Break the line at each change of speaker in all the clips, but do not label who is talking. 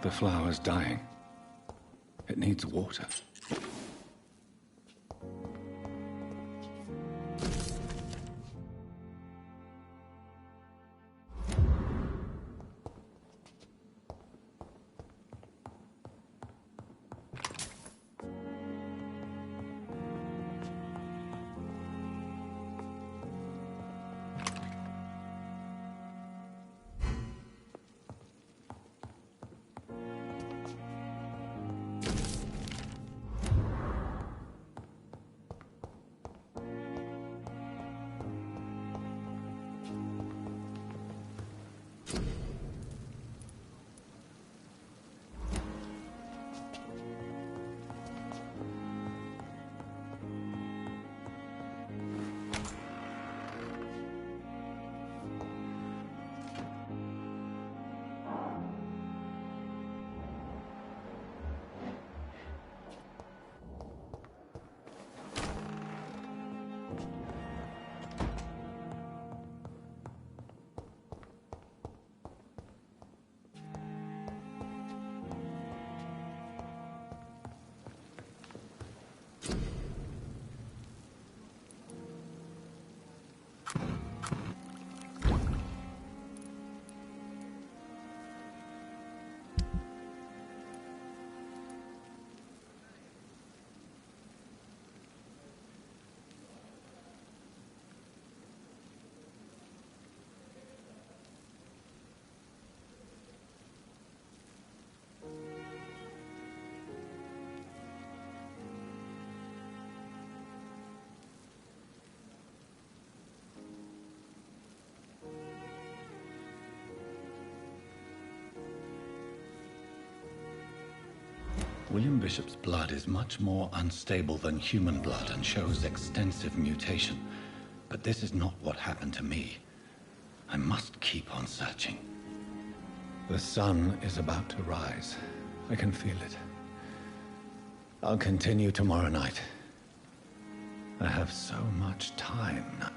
The flower's dying. It needs water. William Bishop's blood is much more unstable than human blood and shows extensive mutation. But this is not what happened to me. I must keep on searching. The sun is about to rise. I can feel it. I'll continue tomorrow night. I have so much time now.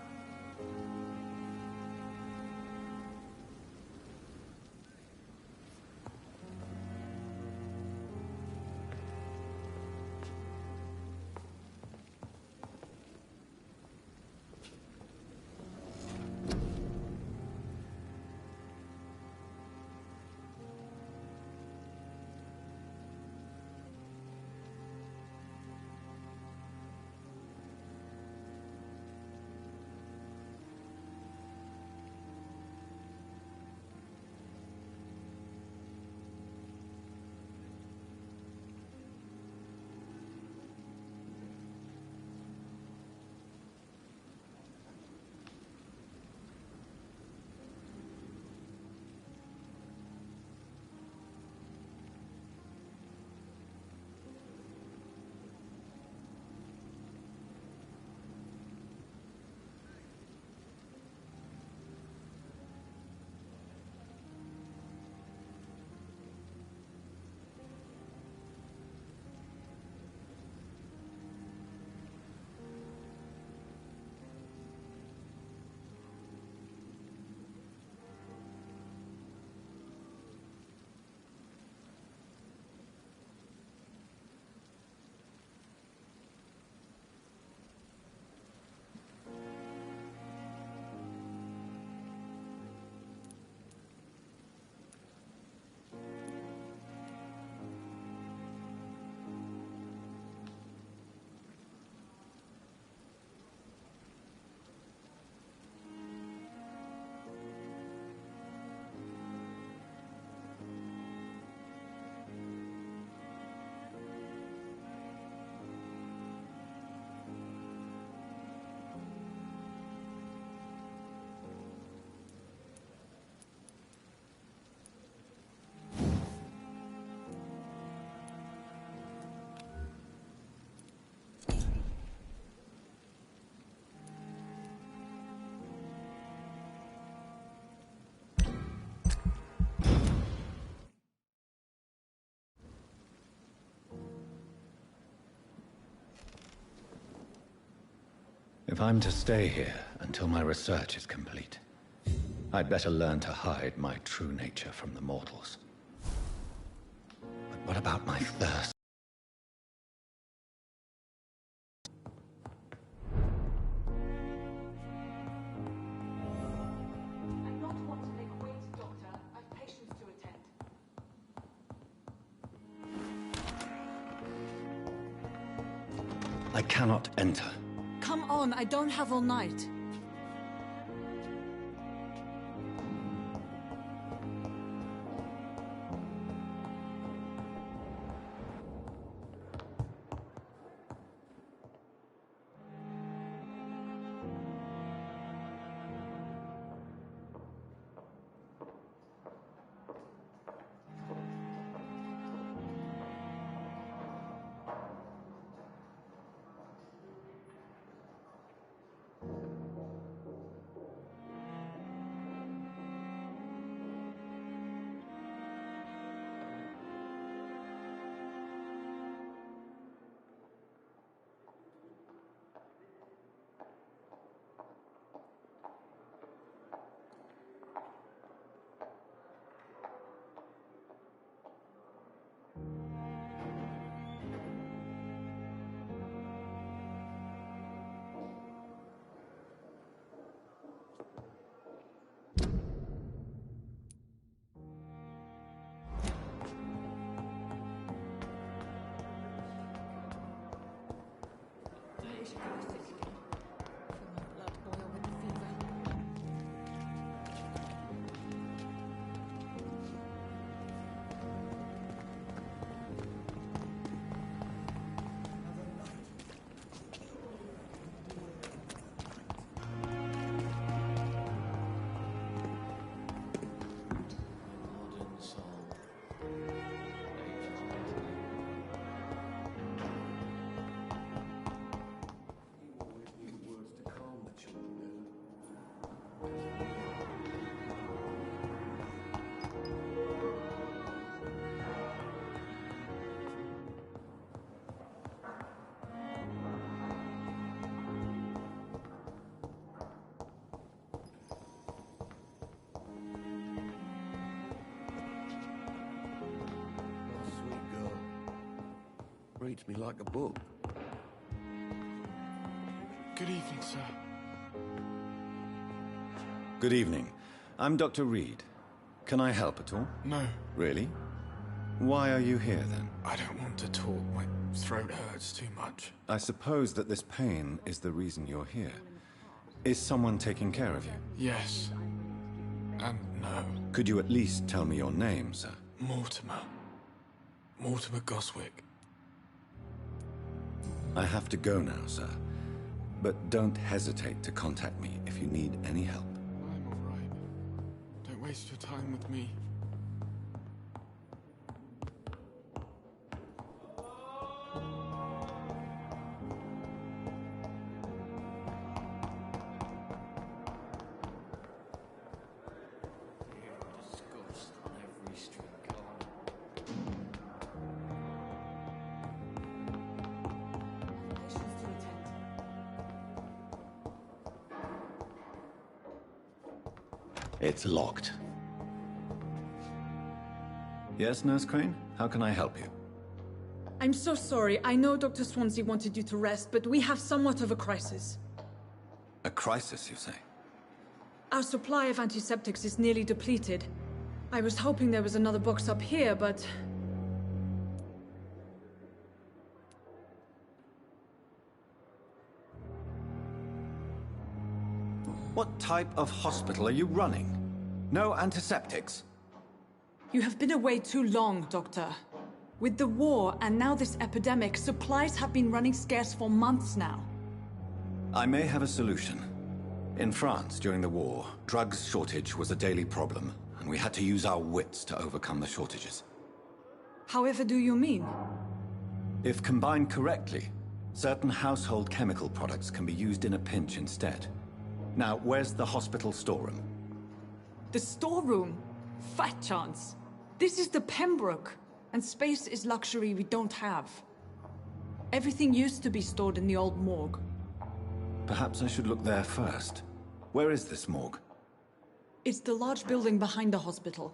If I'm to stay here until my research is complete, I'd better learn to hide my true nature from the mortals. What about my thirst?
I'm not one to make wait, Doctor. I've patients to attend.
I cannot enter.
Come on, I don't have all night.
Reads me like a book.
Good evening, sir.
Good evening. I'm Dr. Reed. Can I help at all?
No,
Really? Why are you here then?
I don't want to talk. My throat hurts too much.
I suppose that this pain is the reason you're here. Is someone taking care of you?
Yes. And no.
Could you at least tell me your name, sir?
Mortimer. Mortimer Goswick.
I have to go now, sir. But don't hesitate to contact me if you need any help.
I'm all right. Don't waste your time with me.
It's locked. Yes, Nurse Crane? How can I help you?
I'm so sorry. I know Dr. Swansea wanted you to rest, but we have somewhat of a crisis.
A crisis, you say?
Our supply of antiseptics is nearly depleted. I was hoping there was another box up here, but...
What type of hospital are you running? No antiseptics?
You have been away too long, Doctor. With the war and now this epidemic, supplies have been running scarce for months now.
I may have a solution. In France, during the war, drugs shortage was a daily problem, and we had to use our wits to overcome the shortages.
However do you mean?
If combined correctly, certain household chemical products can be used in a pinch instead. Now, where's the hospital storeroom?
The storeroom? Fat chance. This is the Pembroke, and space is luxury we don't have. Everything used to be stored in the old morgue.
Perhaps I should look there first. Where is this morgue?
It's the large building behind the hospital.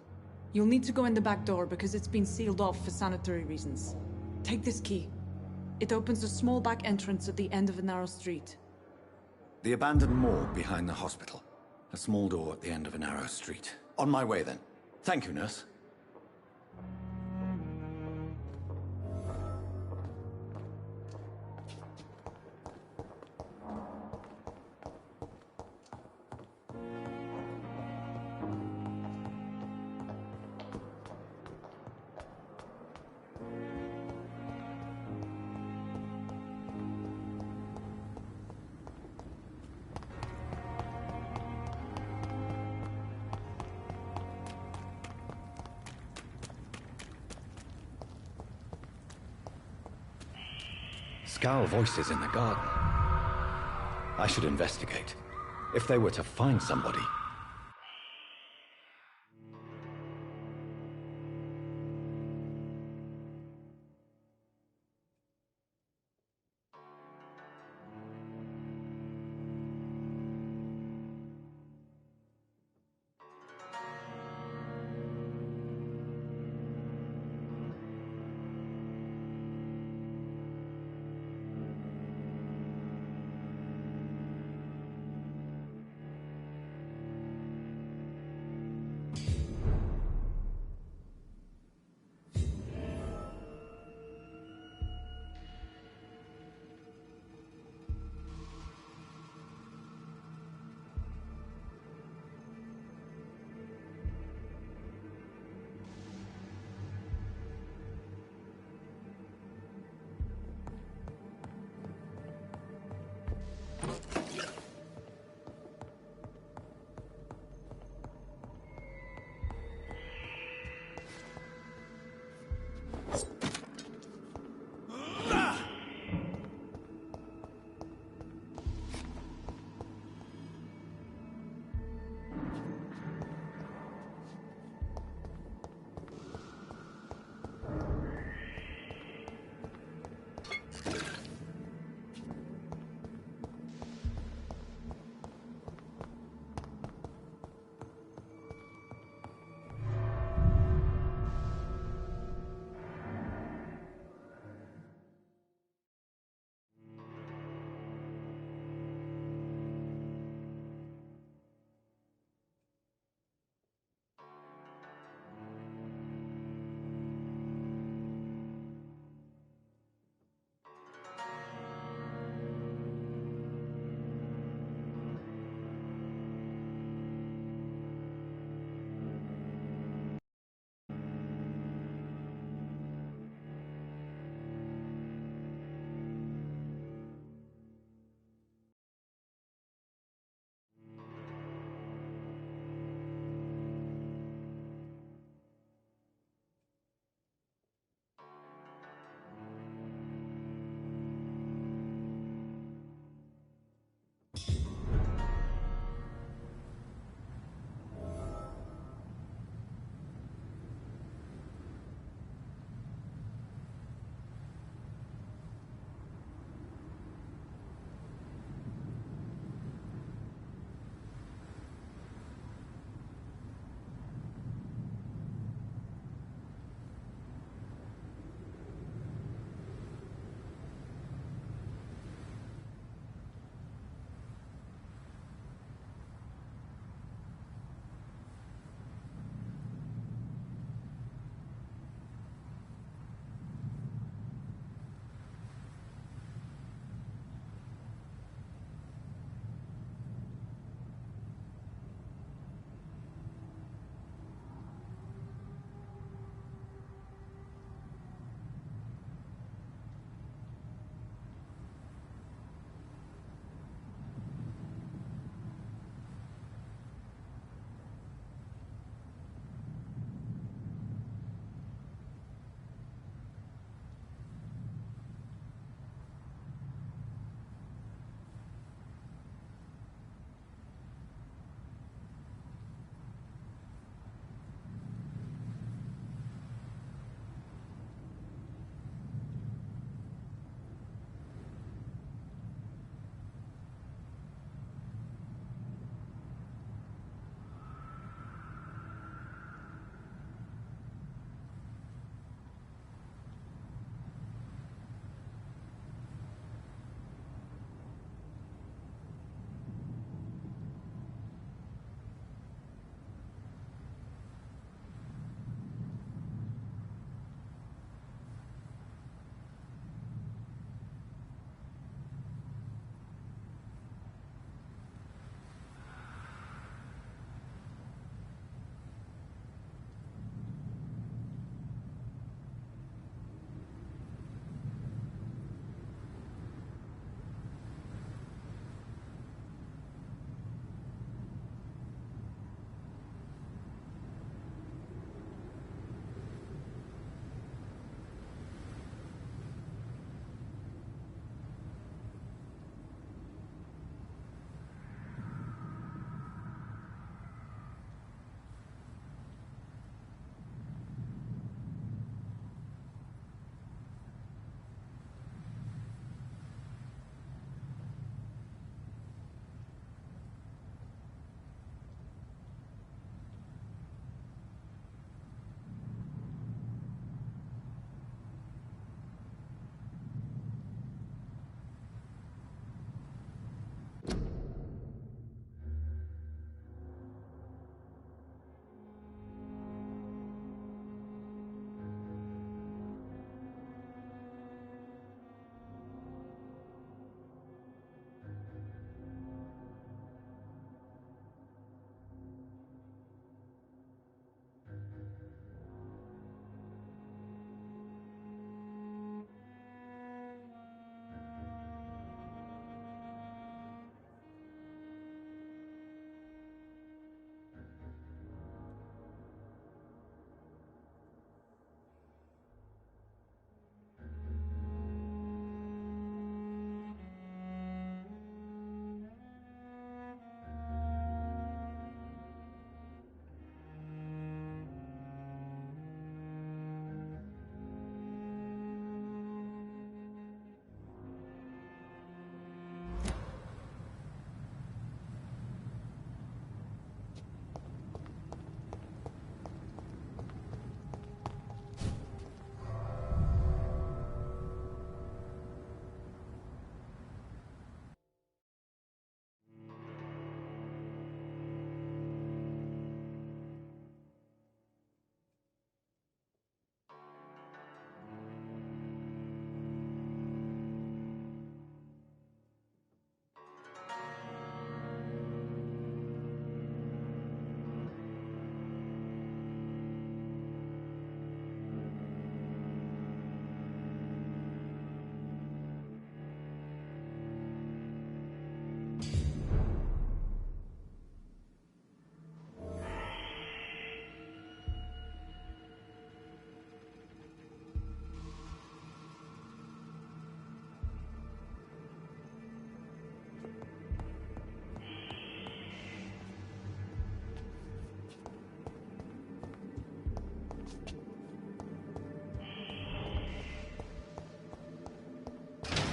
You'll need to go in the back door because it's been sealed off for sanitary reasons. Take this key. It opens a small back entrance at the end of a narrow street.
The abandoned morgue behind the hospital. A small door at the end of a narrow street. On my way then. Thank you, nurse. Scowl voices in the garden. I should investigate. If they were to find somebody.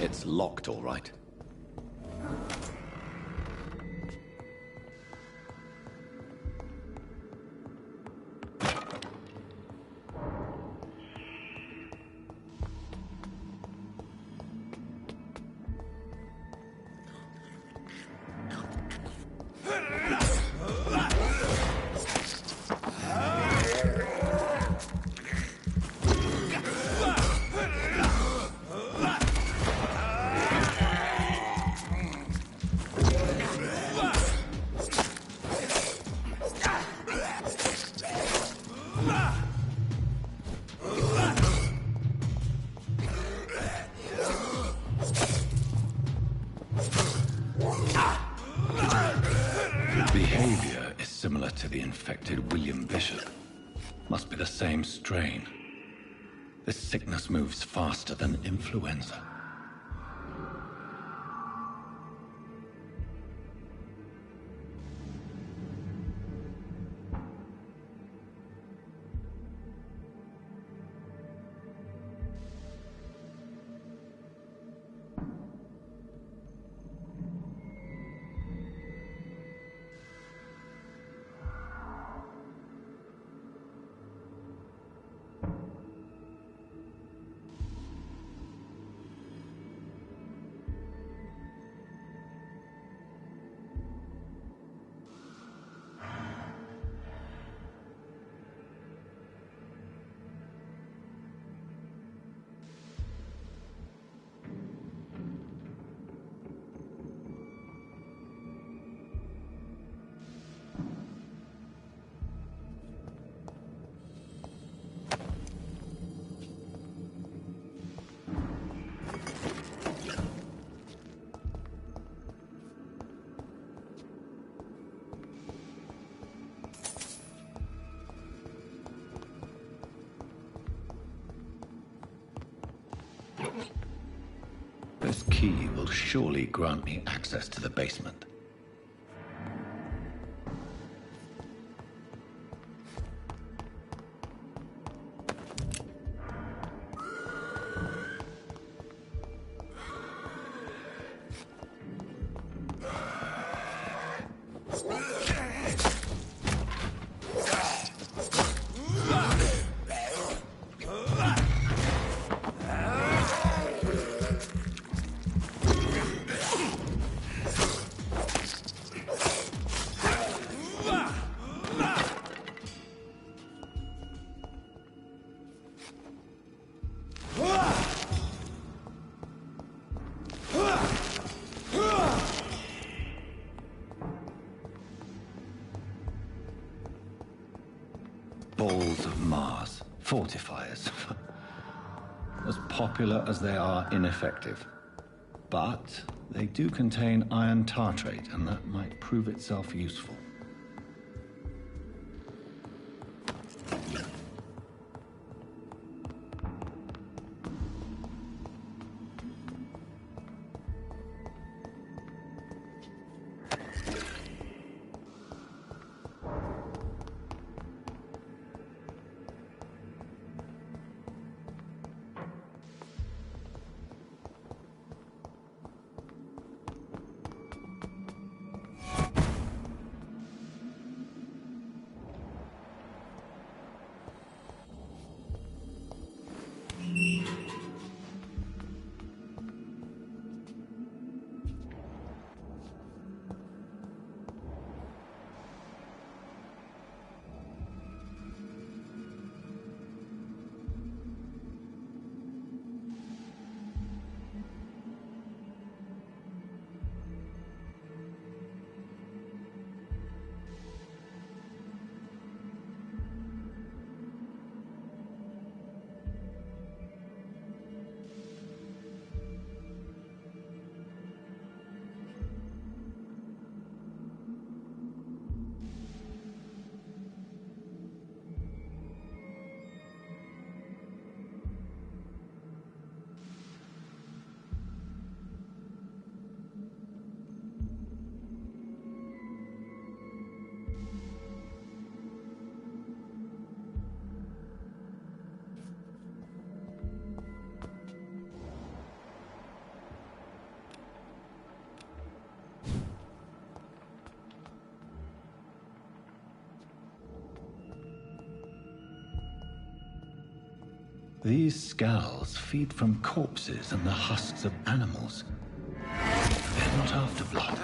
It's locked, all right. Behavior is similar to the infected William Bishop. Must be the same strain. This sickness moves faster than influenza. This key will surely grant me access to the basement. Balls of Mars. Fortifiers. As popular as they are ineffective. But they do contain iron tartrate, and that might prove itself useful. These skulls feed from corpses and the husks of animals. They're not after blood.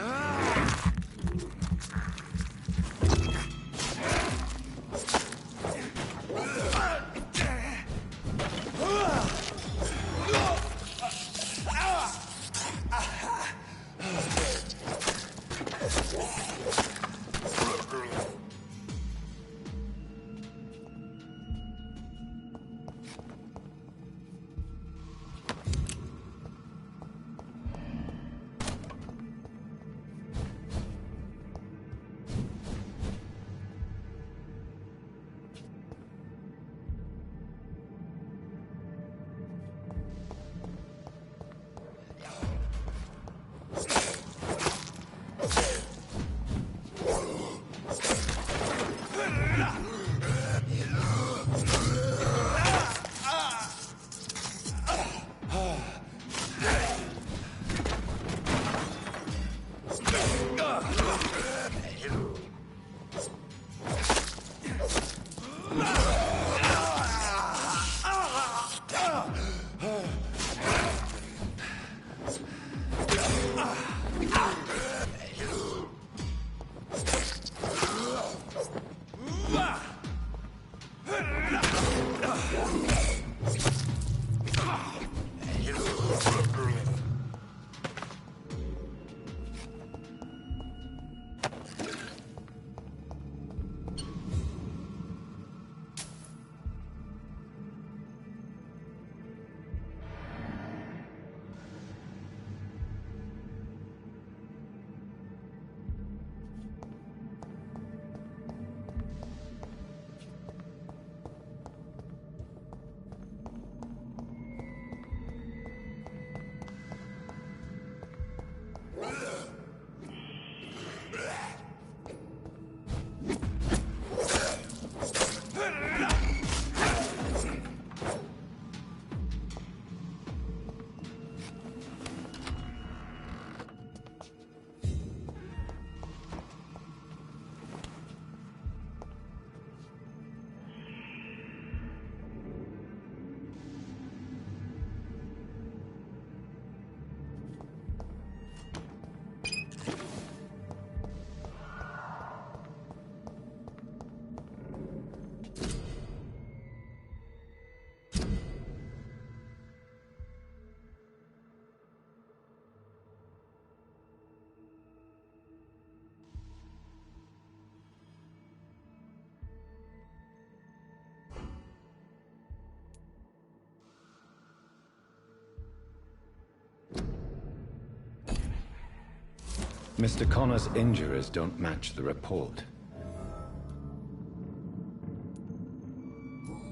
Mr. Connor's injuries don't match the report.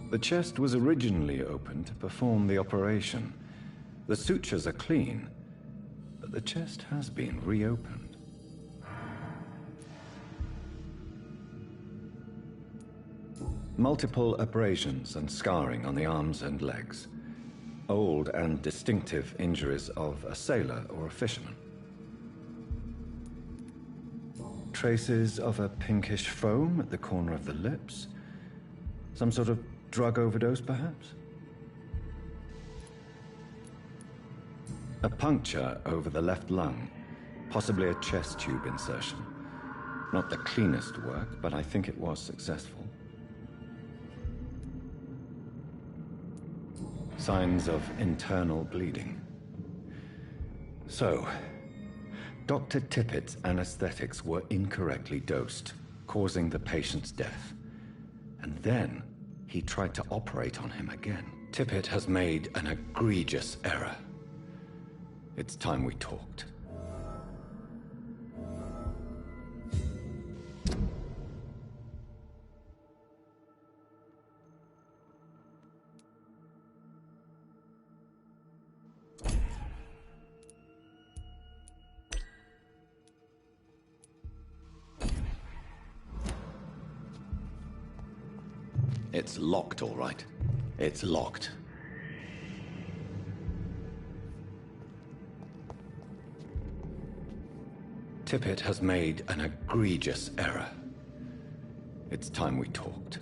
The chest was originally opened to perform the operation. The sutures are clean, but the chest has been reopened. Multiple abrasions and scarring on the arms and legs. Old and distinctive injuries of a sailor or a fisherman. Traces of a pinkish foam at the corner of the lips. Some sort of drug overdose, perhaps? A puncture over the left lung, possibly a chest tube insertion. Not the cleanest work, but I think it was successful. Signs of internal bleeding. So, Dr. Tippett's anesthetics were incorrectly dosed, causing the patient's death. And then he tried to operate on him again. Tippett has made an egregious error. It's time we talked. It's locked, all right. It's locked. Tippett has made an egregious error. It's time we talked.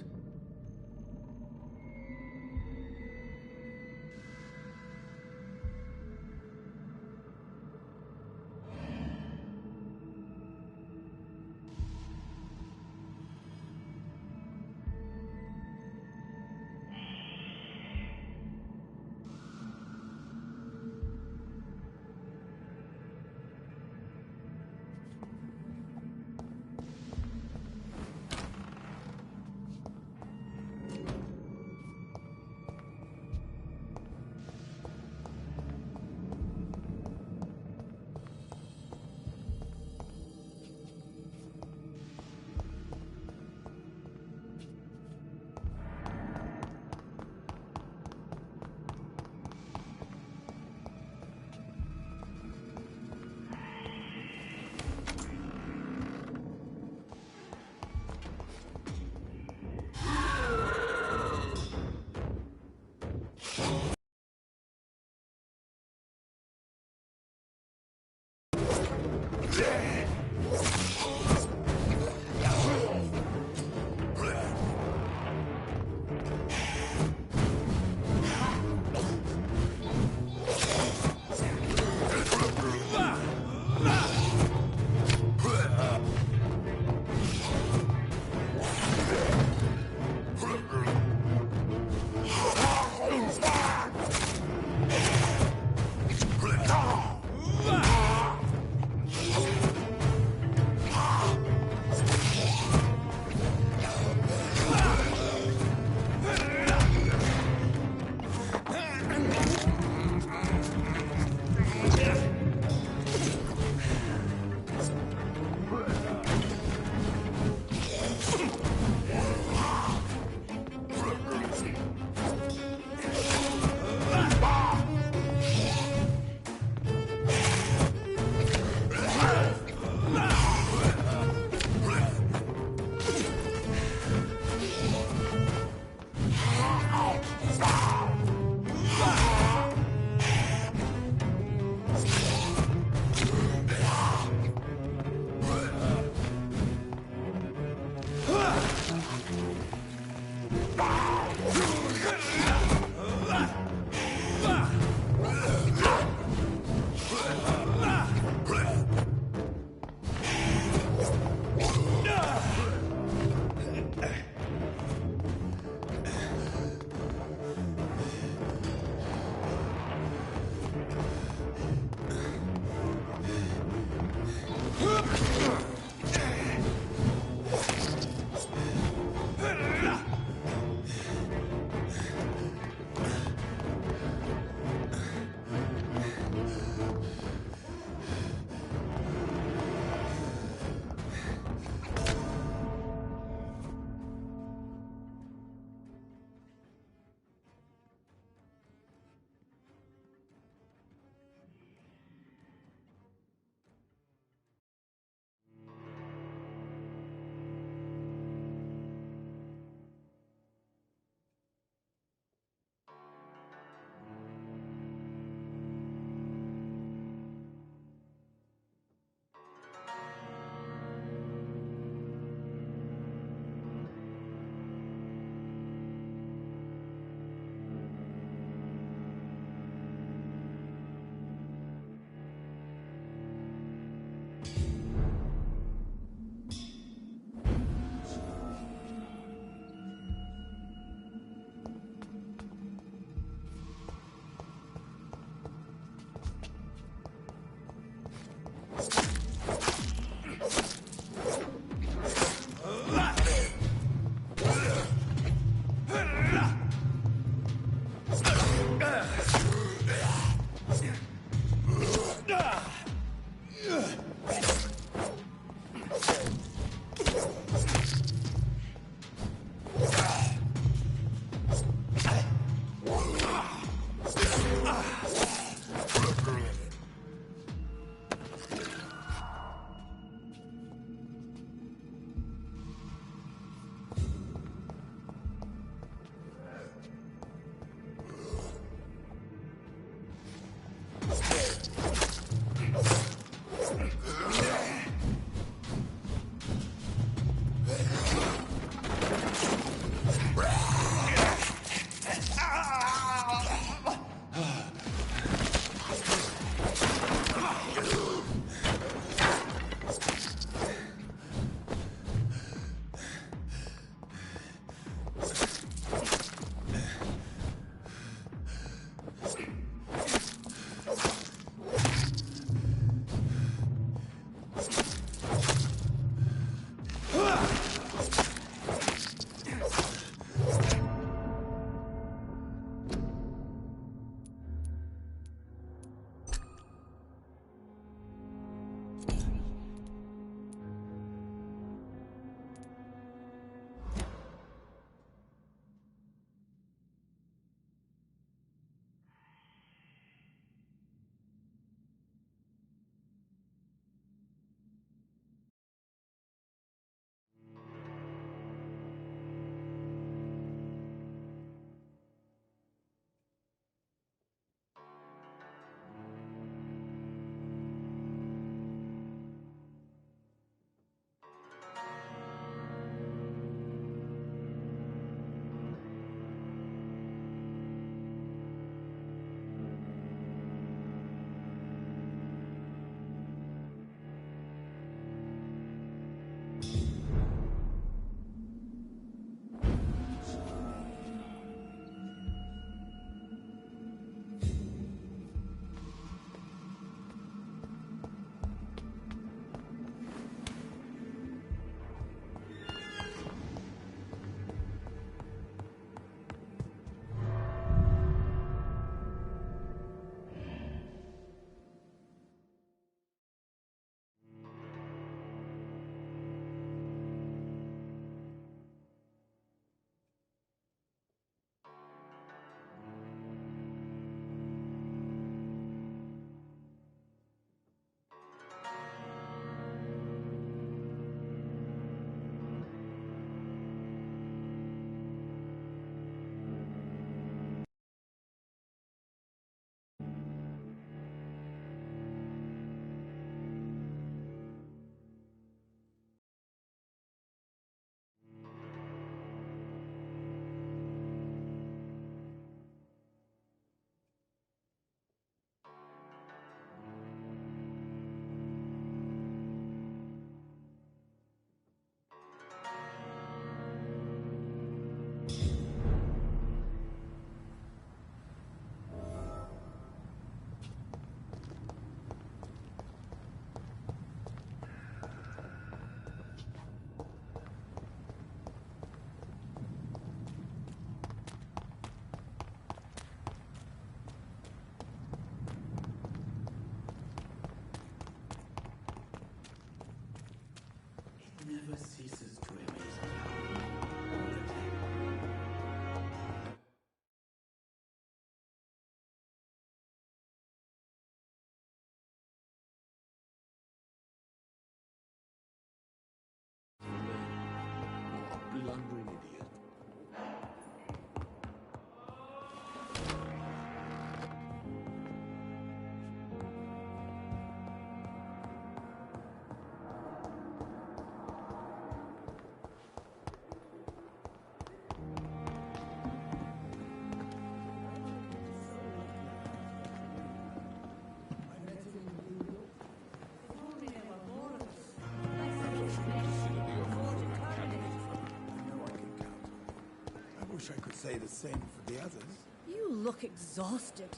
wish I could say the same for the others.
You look exhausted.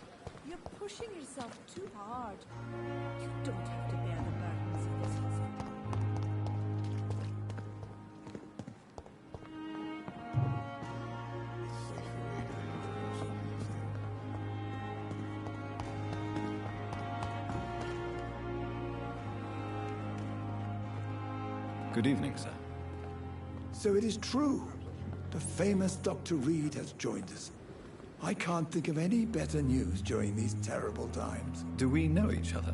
You're pushing yourself too hard. You don't have to bear the burdens of this husband.
It's safer way to the
Good evening, sir.
So it is true. The famous Dr. Reed has joined us. I can't think of any better news during these terrible times.
Do we know each other?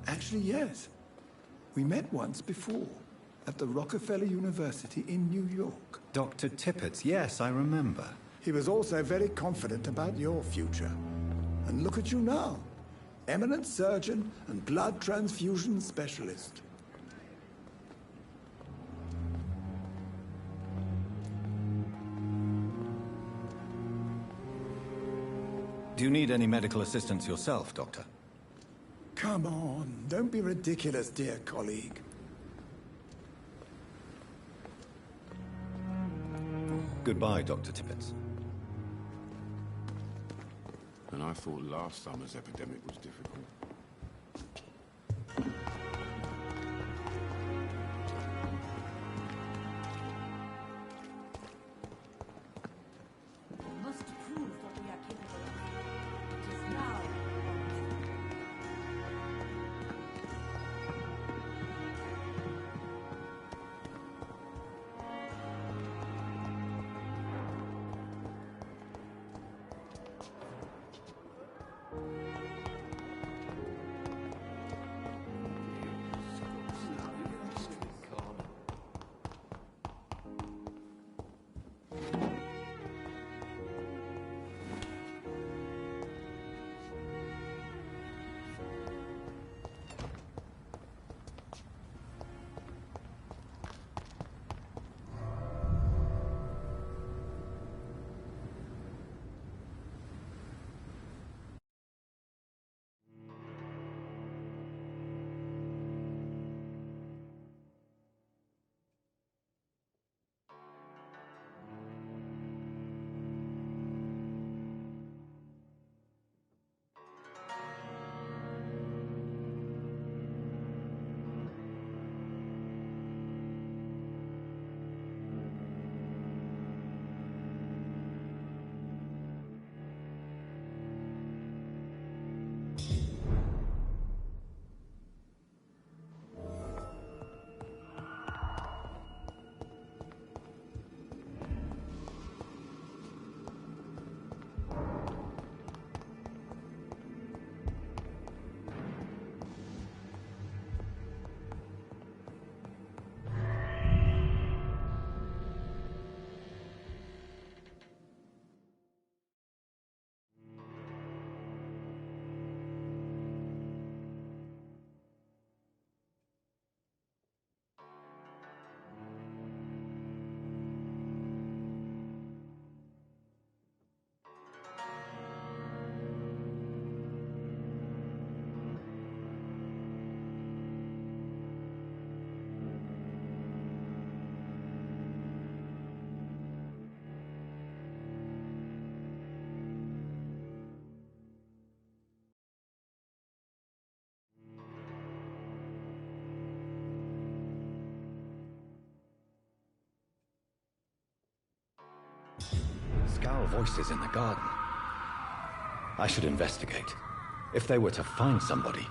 Actually, yes. We met once before, at the Rockefeller University in New York.
Dr. Tippett, yes, I remember.
He was also very confident about your future. And look at you now. Eminent surgeon and blood transfusion specialist.
Do you need any medical assistance yourself, Doctor?
Come on, don't be ridiculous, dear colleague.
Goodbye, Dr. Tippett.
And I thought last summer's epidemic was difficult.
We must prove what we are capable of. It is now.
Scowl voices in the garden. I should investigate. If they were to find somebody.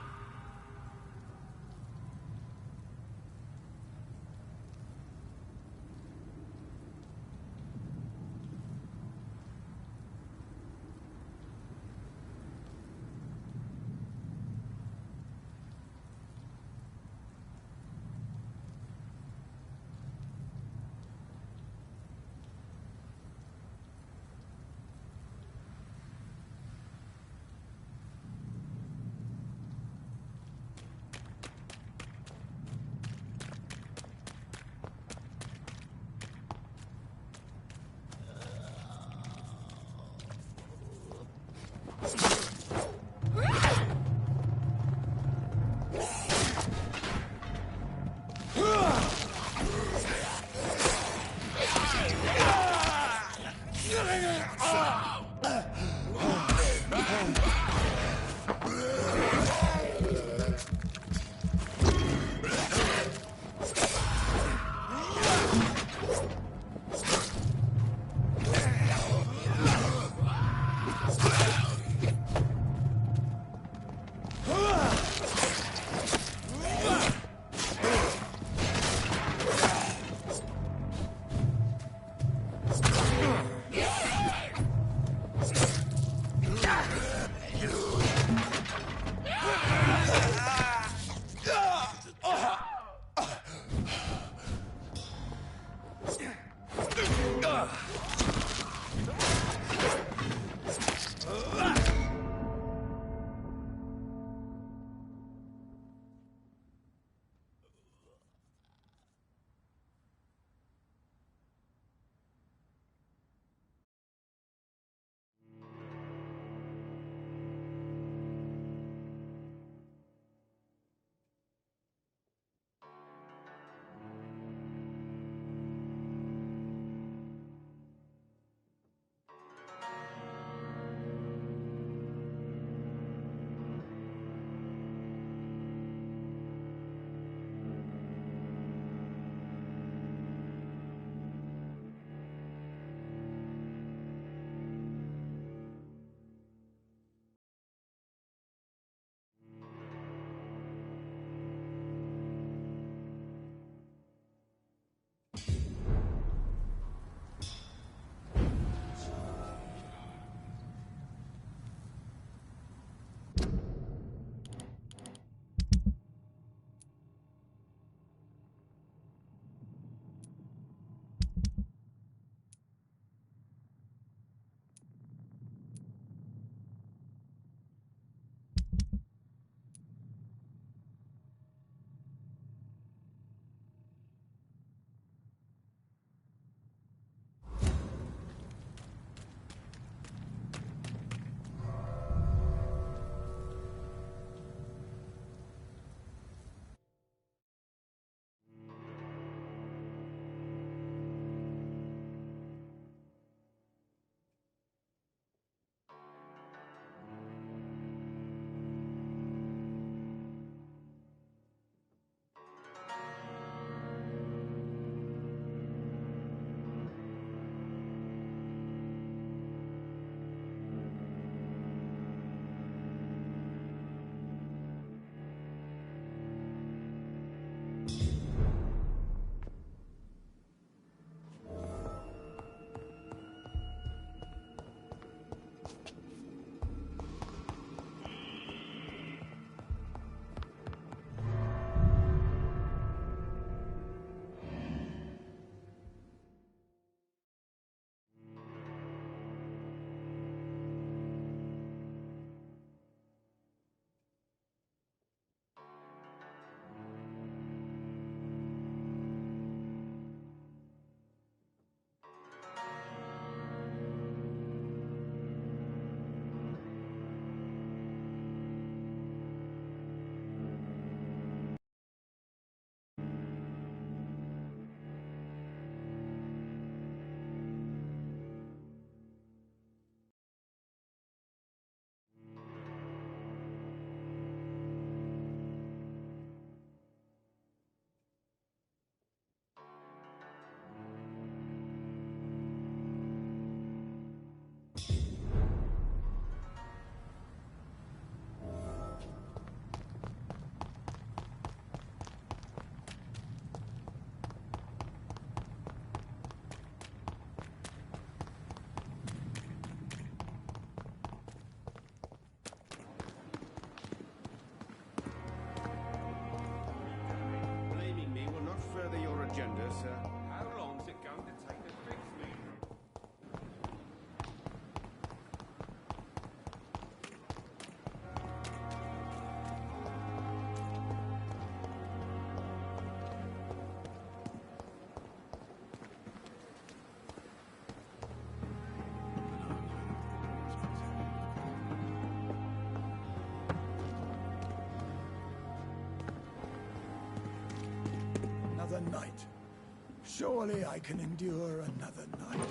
Surely I can endure another night.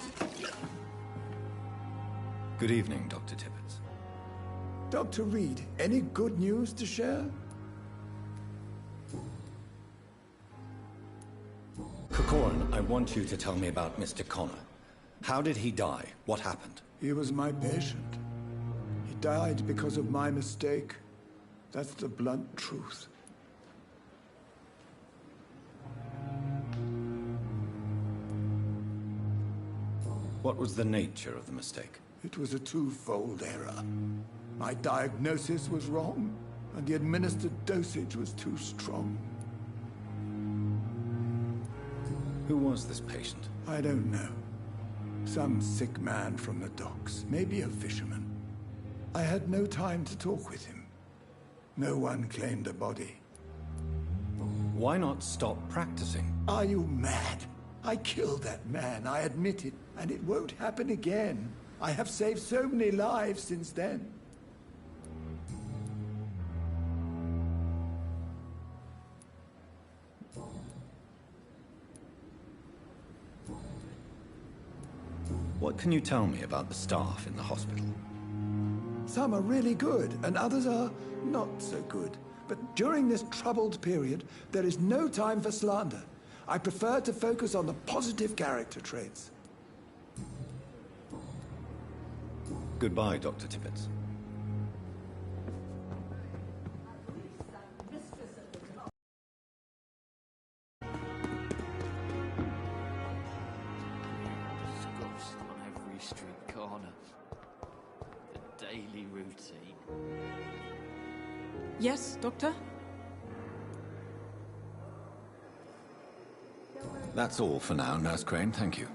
Good evening, Dr. Tippett.
Dr. Reed, any good news to share?
Corcoran, I want you to tell me about Mr. Connor. How did he die? What happened?
He was my patient. He died because of my mistake. That's the blunt truth.
What was the nature of the mistake?
It was a twofold error. My diagnosis was wrong, and the administered dosage was too strong.
Who was this patient?
I don't know. Some sick man from the docks, maybe a fisherman. I had no time to talk with him. No one claimed a body.
Why not stop practicing?
Are you mad? I killed that man, I admit it, and it won't happen again. I have saved so many lives since then.
What can you tell me about the staff in the hospital?
Some are really good, and others are not so good. But during this troubled period, there is no time for slander. I prefer to focus on the positive character traits.
Goodbye, Dr. Tippett.
Scuffs on every street corner. The daily routine.
Yes, Doctor?
That's all for now, Nurse Crane. Thank you.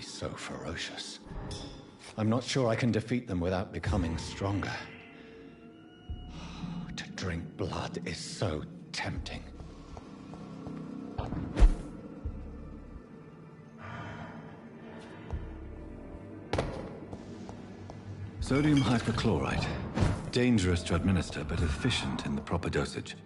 so ferocious. I'm not sure I can defeat them without becoming stronger. To drink blood is so tempting. Sodium hypochlorite. Dangerous to administer, but efficient in the proper dosage.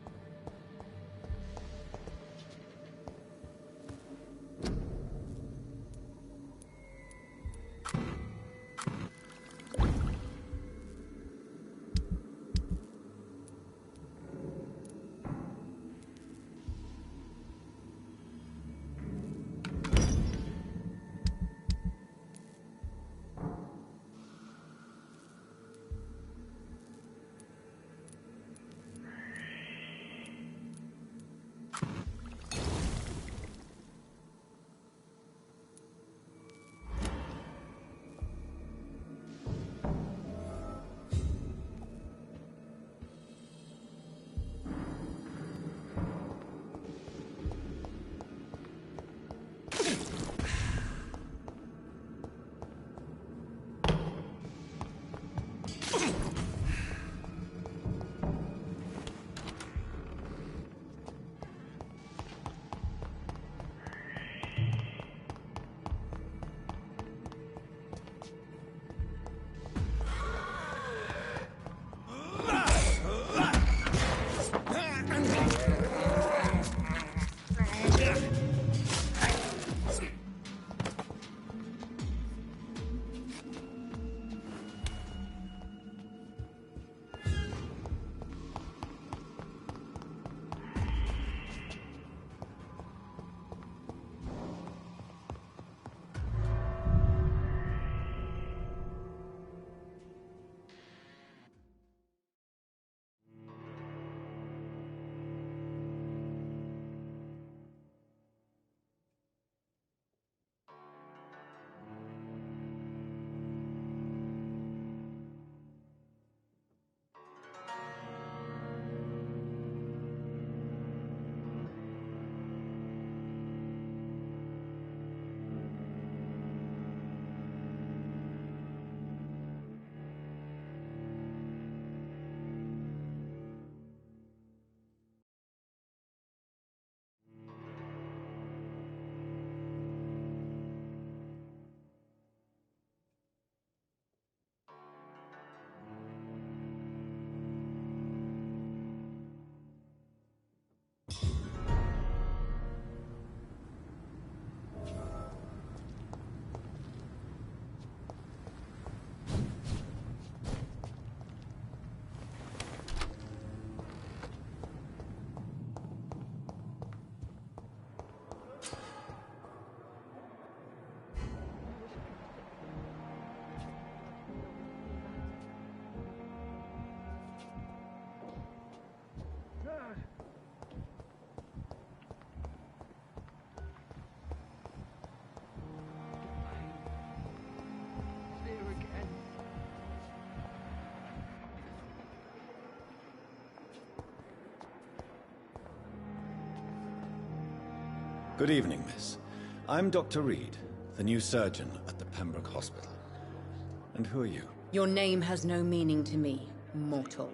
Good evening, miss. I'm Dr. Reed, the new surgeon at the Pembroke Hospital. And who are you?
Your name has no meaning to me, mortal.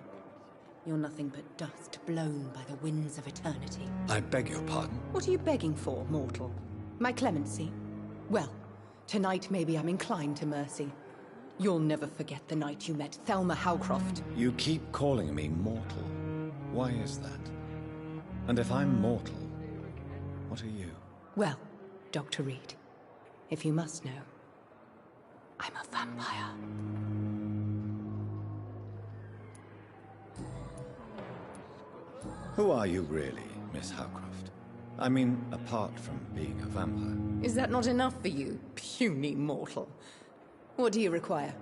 You're nothing but dust blown by the winds of eternity.
I beg your pardon?
What are you begging for, mortal? My clemency? Well, tonight maybe I'm inclined to mercy. You'll never forget the night you met Thelma Howcroft.
You keep calling me mortal. Why is that? And if I'm mortal, what are you?
Well, Dr. Reed, if you must know, I'm a vampire.
Who are you really, Miss Howcroft? I mean, apart from being a vampire.
Is that not enough for you, puny mortal? What do you require?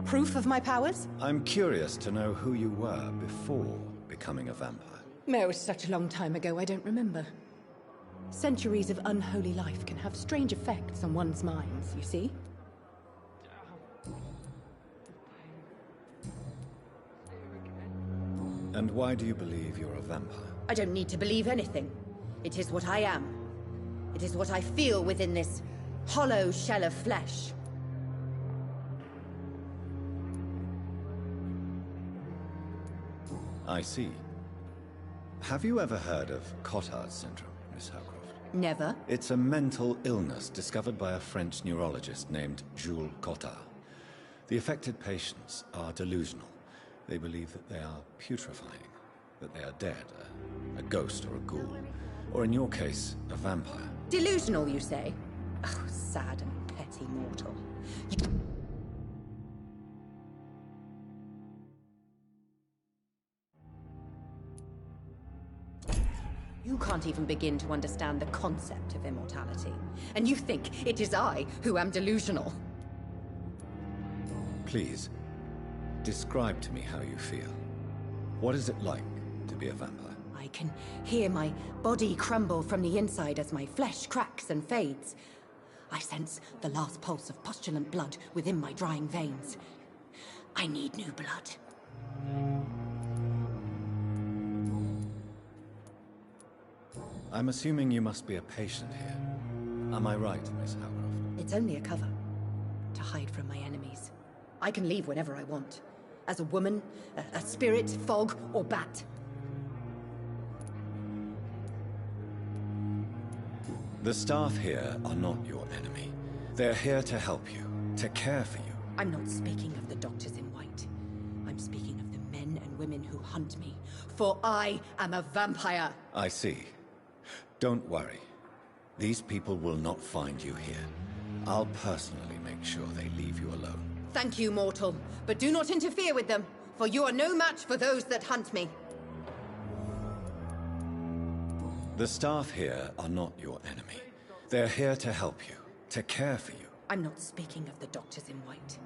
Proof of my powers?
I'm curious to know who you were before becoming a vampire.
No, it was such a long time ago, I don't remember. Centuries of unholy life can have strange effects on one's minds, you see?
And why do you believe you're a vampire?
I don't need to believe anything. It is what I am. It is what I feel within this hollow shell of flesh.
I see. Have you ever heard of Cotard syndrome, Miss Howcroft?
Never.
It's a mental illness discovered by a French neurologist named Jules Cotard. The affected patients are delusional. They believe that they are putrefying, that they are dead, a ghost or a ghoul, or in your case, a vampire.
Delusional, you say? Oh, sad and petty mortal. You can't even begin to understand the concept of immortality. And you think it is I who am delusional.
Please, describe to me how you feel. What is it like to be a vampire?
I can hear my body crumble from the inside as my flesh cracks and fades. I sense the last pulse of postulant blood within my drying veins. I need new blood.
I'm assuming you must be a patient here. Am I right, Miss Howcroft?
It's only a cover. To hide from my enemies. I can leave whenever I want. As a woman, a spirit, fog, or bat.
The staff here are not your enemy. They're here to help you, to care for you.
I'm not speaking of the doctors in white. I'm speaking of the men and women who hunt me. For I am a vampire.
I see. Don't worry. These people will not find you here. I'll personally make sure they leave you alone.
Thank you, mortal. But do not interfere with them, for you are no match for those that hunt me.
The staff here are not your enemy. They're here to help you, to care for you.
I'm not speaking of the doctors in white.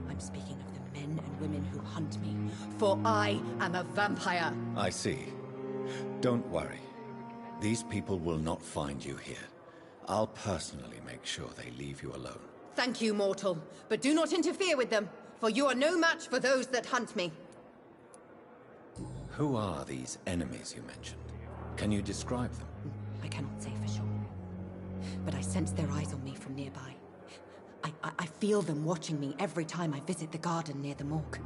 I'm speaking of the men and women who hunt me. For I am a vampire.
I see. Don't worry. These people will not find you here. I'll personally make sure they leave you alone.
Thank you, mortal. But do not interfere with them, for you are no match for those that hunt me.
Who are these enemies you mentioned? Can you describe them?
I cannot say for sure. But I sense their eyes on me from nearby. I feel them watching me every time I visit the garden near the morgue.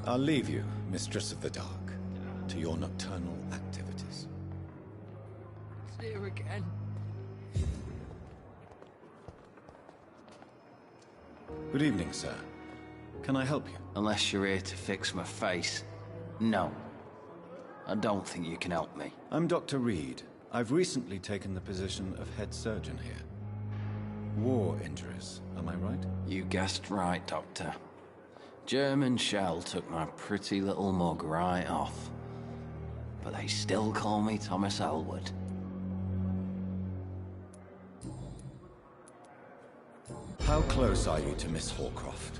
I'll leave you, Mistress of the Dark, to your nocturnal activities.
It's here again.
Good evening, sir. Can I help you?
Unless you're here to fix my face. No. I don't think you can help me.
I'm Dr. Reed. I've recently taken the position of head surgeon here. War injuries, am I right?
You guessed right, Doctor. German shell took my pretty little mug right off. But they still call me Thomas Elwood.
How close are you to Miss Hawcroft?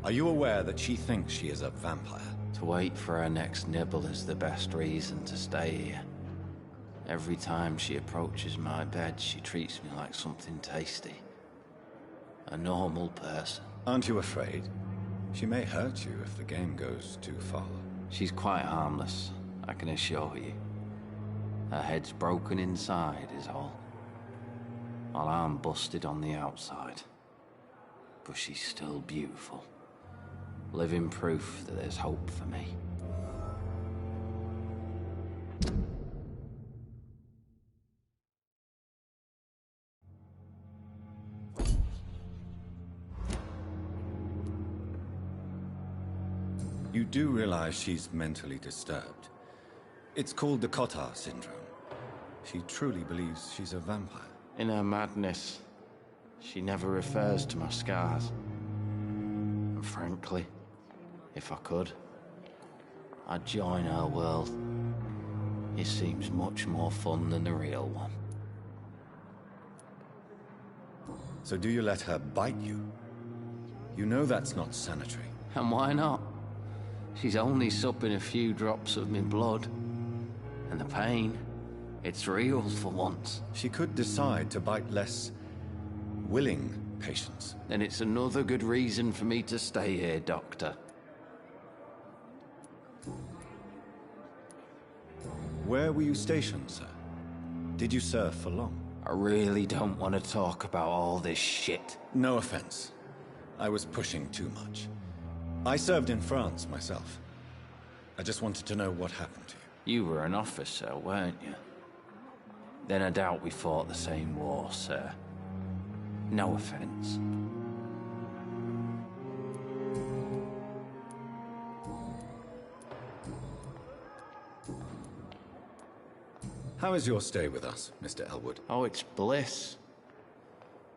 Are you aware that she thinks she is a vampire?
To wait for her next nibble is the best reason to stay here. Every time she approaches my bed, she treats me like something tasty. A normal person.
Aren't you afraid? She may hurt you if the game goes too far.
She's quite harmless, I can assure you. Her head's broken inside is all. While I'm busted on the outside. But she's still beautiful. Living proof that there's hope for me.
You do realize she's mentally disturbed. It's called the Cotard syndrome. She truly believes she's a vampire.
In her madness, she never refers to my scars. And frankly, if I could, I'd join her world. It seems much more fun than the real one.
So do you let her bite you? You know that's not sanitary.
And why not? She's only supping a few drops of my blood. And the pain, it's real for once.
She could decide to bite less willing patience.
Then it's another good reason for me to stay here, Doctor.
Where were you stationed, sir? Did you serve for long?
I really don't want to talk about all this shit.
No offense. I was pushing too much. I served in France myself. I just wanted to know what happened to you.
You were an officer, weren't you? Then I doubt we fought the same war, sir. No offense.
How is your stay with us, Mr. Elwood?
Oh, it's bliss.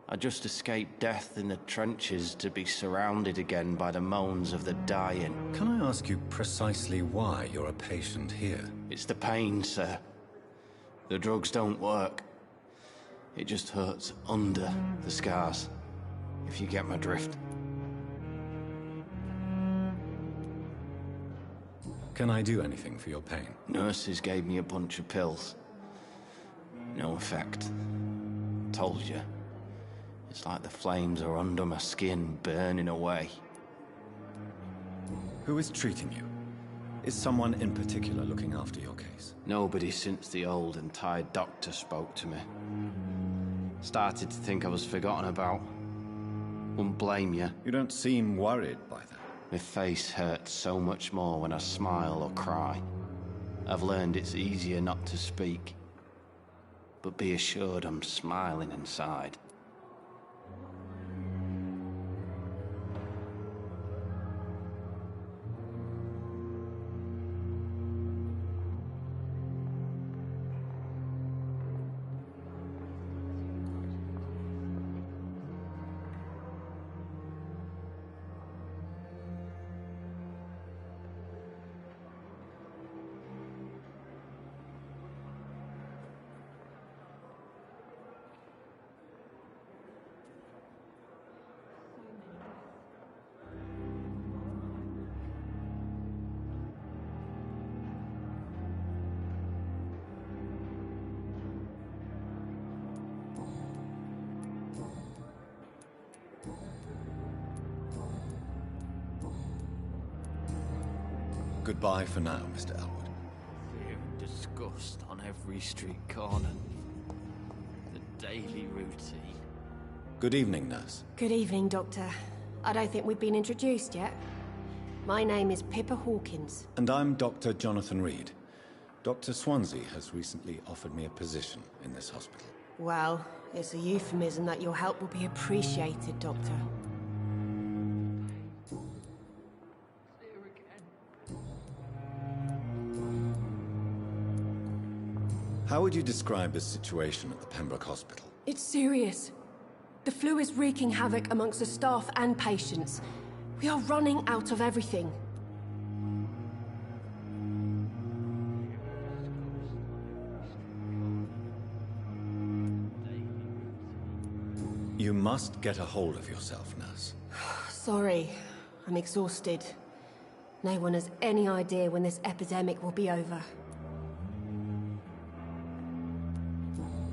I just escaped death in the trenches to be surrounded again by the moans of the dying.
Can I ask you precisely why you're a patient here?
It's the pain, sir. The drugs don't work. It just hurts under the scars, if you get my drift.
Can I do anything for your pain?
Nurses gave me a bunch of pills. No effect. Told you. It's like the flames are under my skin, burning away.
Who is treating you? Is someone in particular looking after your case?
Nobody since the old and tired doctor spoke to me. Started to think I was forgotten about. Wouldn't blame you.
You don't seem worried by that.
My face hurts so much more when I smile or cry. I've learned it's easier not to speak. But be assured I'm smiling inside.
Goodbye for now, Mr. Elwood.
Fear and disgust on every street corner. The daily routine.
Good evening, nurse.
Good evening, Doctor. I don't think we've been introduced yet. My name is Pippa Hawkins.
And I'm Dr. Jonathan Reed. Dr. Swansea has recently offered me a position in this hospital.
Well, it's a euphemism that your help will be appreciated, Doctor.
How would you describe the situation at the Pembroke Hospital?
It's serious. The flu is wreaking havoc amongst the staff and patients. We are running out of everything.
You must get a hold of yourself, nurse.
Sorry, I'm exhausted. No one has any idea when this epidemic will be over.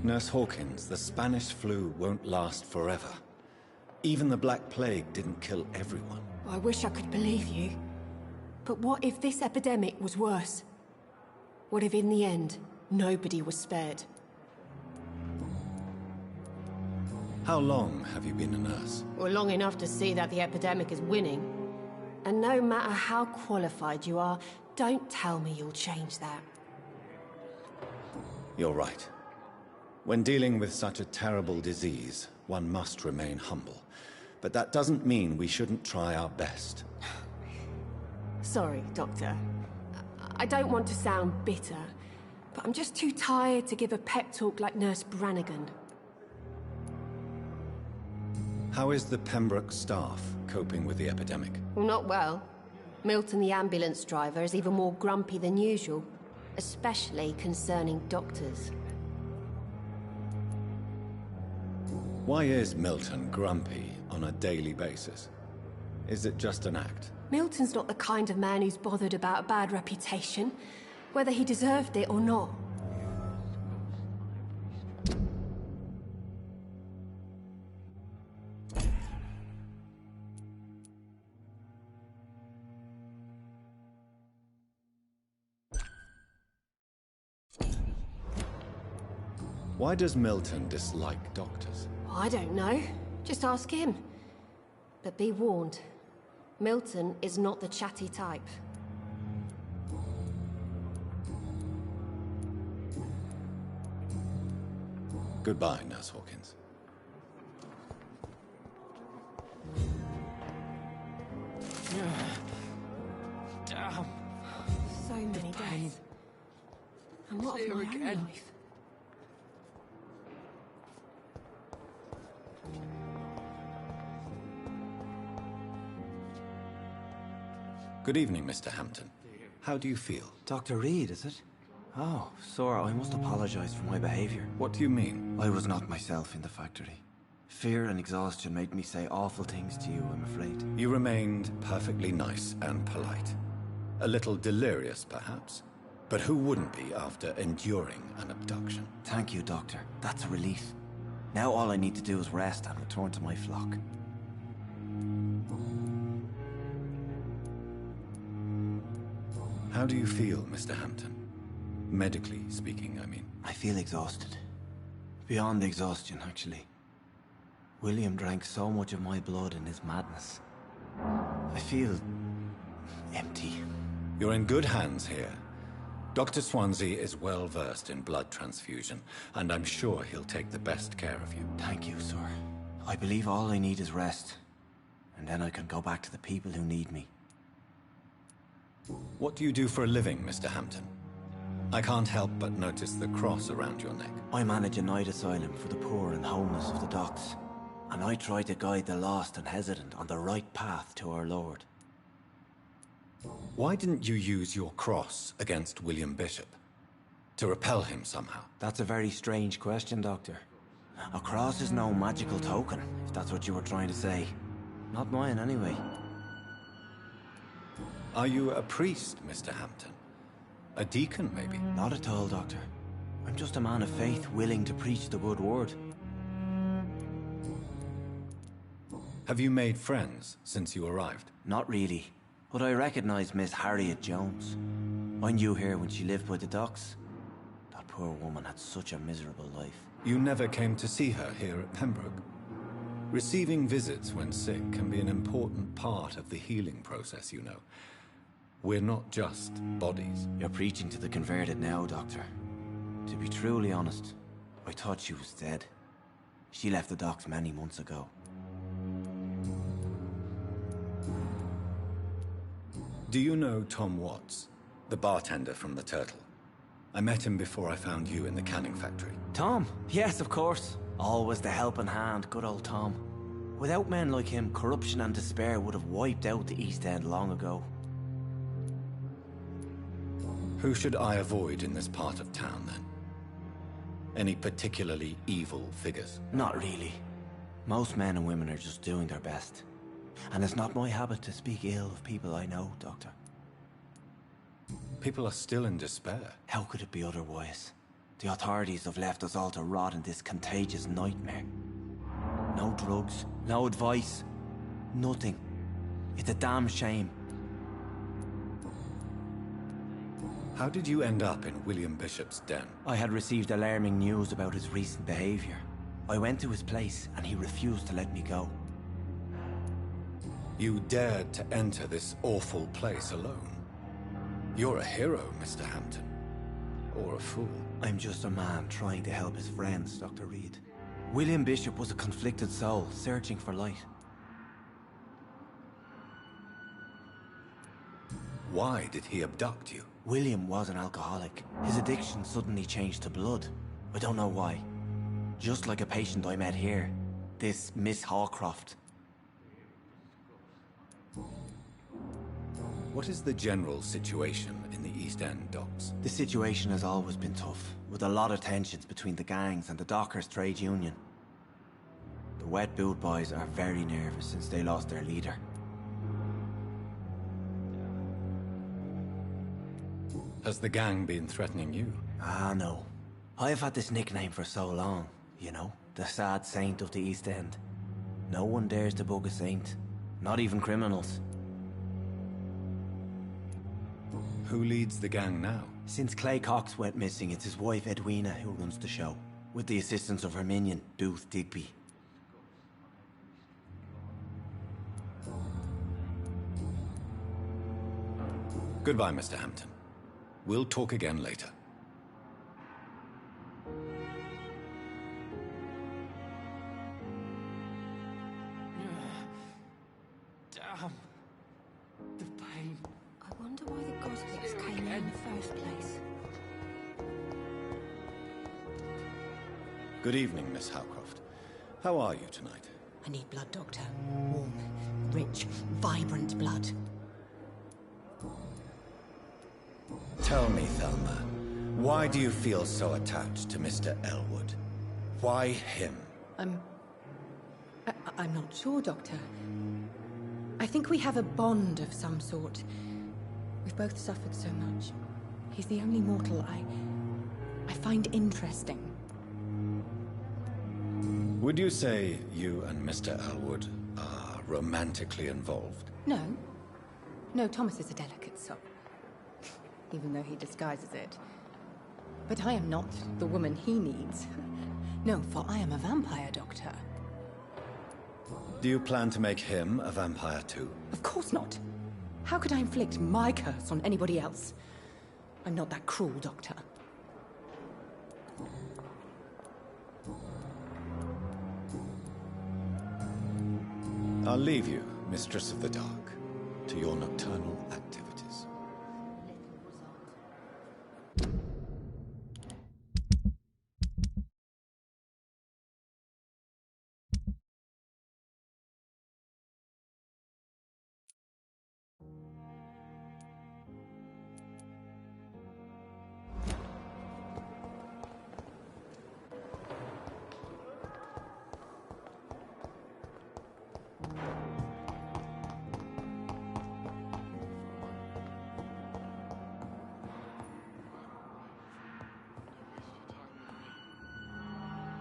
Nurse Hawkins, the Spanish flu won't last forever. Even the Black Plague didn't kill everyone.
I wish I could believe you. But what if this epidemic was worse? What if in the end, nobody was spared?
How long have you been a nurse?
Well, long enough to see that the epidemic is winning. And no matter how qualified you are, don't tell me you'll change that.
You're right. When dealing with such a terrible disease, one must remain humble. But that doesn't mean we shouldn't try our best.
Sorry, Doctor. I don't want to sound bitter, but I'm just too tired to give a pep talk like Nurse Brannigan.
How is the Pembroke staff coping with the epidemic?
Well, not well. Milton, the ambulance driver, is even more grumpy than usual, especially concerning doctors.
Why is Milton grumpy on a daily basis? Is it just an act?
Milton's not the kind of man who's bothered about a bad reputation, whether he deserved it or not.
Why does Milton dislike doctors?
I don't know. Just ask him. But be warned, Milton is not the chatty type.
Goodbye, Nurse Hawkins.
So many deaths. And what of my own life?
Good evening, Mr. Hampton. How do you feel?
Dr. Reed, is it? Oh, sir, I must apologize for my behavior.
What do you mean?
I was not myself in the factory. Fear and exhaustion made me say awful things to you, I'm afraid.
You remained perfectly nice and polite. A little delirious, perhaps. But who wouldn't be after enduring an abduction?
Thank you, Doctor. That's a relief. Now all I need to do is rest and return to my flock.
How do you feel, Mr. Hampton? Medically speaking, I mean.
I feel exhausted. Beyond exhaustion, actually. William drank so much of my blood in his madness. I feel empty.
You're in good hands here. Dr. Swansea is well versed in blood transfusion, and I'm sure he'll take the best care of you.
Thank you, sir. I believe all I need is rest, and then I can go back to the people who need me.
What do you do for a living, Mr. Hampton? I can't help but notice the cross around your neck.
I manage a night asylum for the poor and homeless of the docks, and I try to guide the lost and hesitant on the right path to our Lord.
Why didn't you use your cross against William Bishop? To repel him somehow?
That's a very strange question, Doctor. A cross is no magical token, if that's what you were trying to say. Not mine, anyway.
Are you a priest, Mr. Hampton? A deacon, maybe?
Not at all, Doctor. I'm just a man of faith willing to preach the good word.
Have you made friends since you arrived?
Not really, but I recognize Miss Harriet Jones. I knew her when she lived by the docks. That poor woman had such a miserable life.
You never came to see her here at Pembroke? Receiving visits when sick can be an important part of the healing process, you know. We're not just bodies.
You're preaching to the converted now, Doctor. To be truly honest, I thought she was dead. She left the docks many months ago.
Do you know Tom Watts, the bartender from the Turtle? I met him before I found you in the canning factory.
Tom? Yes, of course. Always the helping hand, good old Tom. Without men like him, corruption and despair would have wiped out the East End long ago.
Who should I avoid in this part of town, then? Any particularly evil figures?
Not really. Most men and women are just doing their best. And it's not my habit to speak ill of people I know, Doctor.
People are still in despair.
How could it be otherwise? The authorities have left us all to rot in this contagious nightmare. No drugs, no advice, nothing. It's a damn shame.
How did you end up in William Bishop's den?
I had received alarming news about his recent behavior. I went to his place and he refused to let me go.
You dared to enter this awful place alone. You're a hero, Mr. Hampton. Or a fool.
I'm just a man trying to help his friends, Dr. Reed. William Bishop was a conflicted soul, searching for light.
Why did he abduct you?
William was an alcoholic. His addiction suddenly changed to blood. I don't know why. Just like a patient I met here. This Miss Hawcroft.
What is the general situation in the East End docks?
The situation has always been tough, with a lot of tensions between the gangs and the dockers' trade union. The wet boot boys are very nervous since they lost their leader.
Has the gang been threatening you?
Ah, no. I've had this nickname for so long, you know, the sad saint of the East End. No one dares to bug a saint, not even criminals.
Who leads the gang now?
Since Clay Cox went missing, it's his wife Edwina who runs the show. with the assistance of her minion, Booth Digby.
Goodbye, Mr. Hampton. We'll talk again later.
Damn. The pain.
I wonder why the Goslicks came in the first place.
Good evening, Miss Howcroft. How are you tonight?
I need blood, Doctor. Warm, rich, vibrant blood.
Tell me, Thelma, why do you feel so attached to Mr. Elwood? Why him?
I'm not sure, Doctor. I think we have a bond of some sort. We've both suffered so much. He's the only mortal I find interesting.
Would you say you and Mr. Elwood are romantically involved?
No. No, Thomas is a delicate soul. Even though he disguises it. But I am not the woman he needs. No, for I am a vampire, Doctor.
Do you plan to make him a vampire too?
Of course not. How could I inflict my curse on anybody else? I'm not that cruel, Doctor.
I'll leave you, Mistress of the Dark, to your nocturnal activities.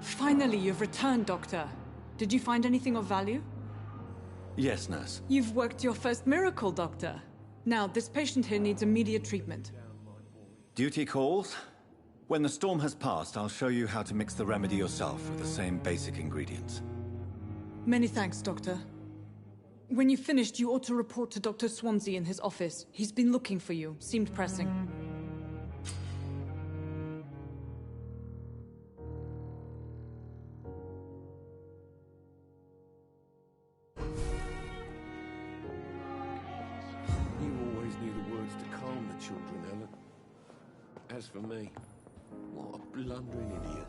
Finally, you've returned, Doctor. Did you find anything of value?
Yes, nurse.
You've worked your first miracle, Doctor. Now, this patient here needs immediate treatment.
Duty calls. When the storm has passed, I'll show you how to mix the remedy yourself with the same basic ingredients.
Many thanks, Doctor. When you've finished, you ought to report to Dr. Swansea in his office. He's been looking for you. Seemed pressing.
As for me, what a blundering idiot.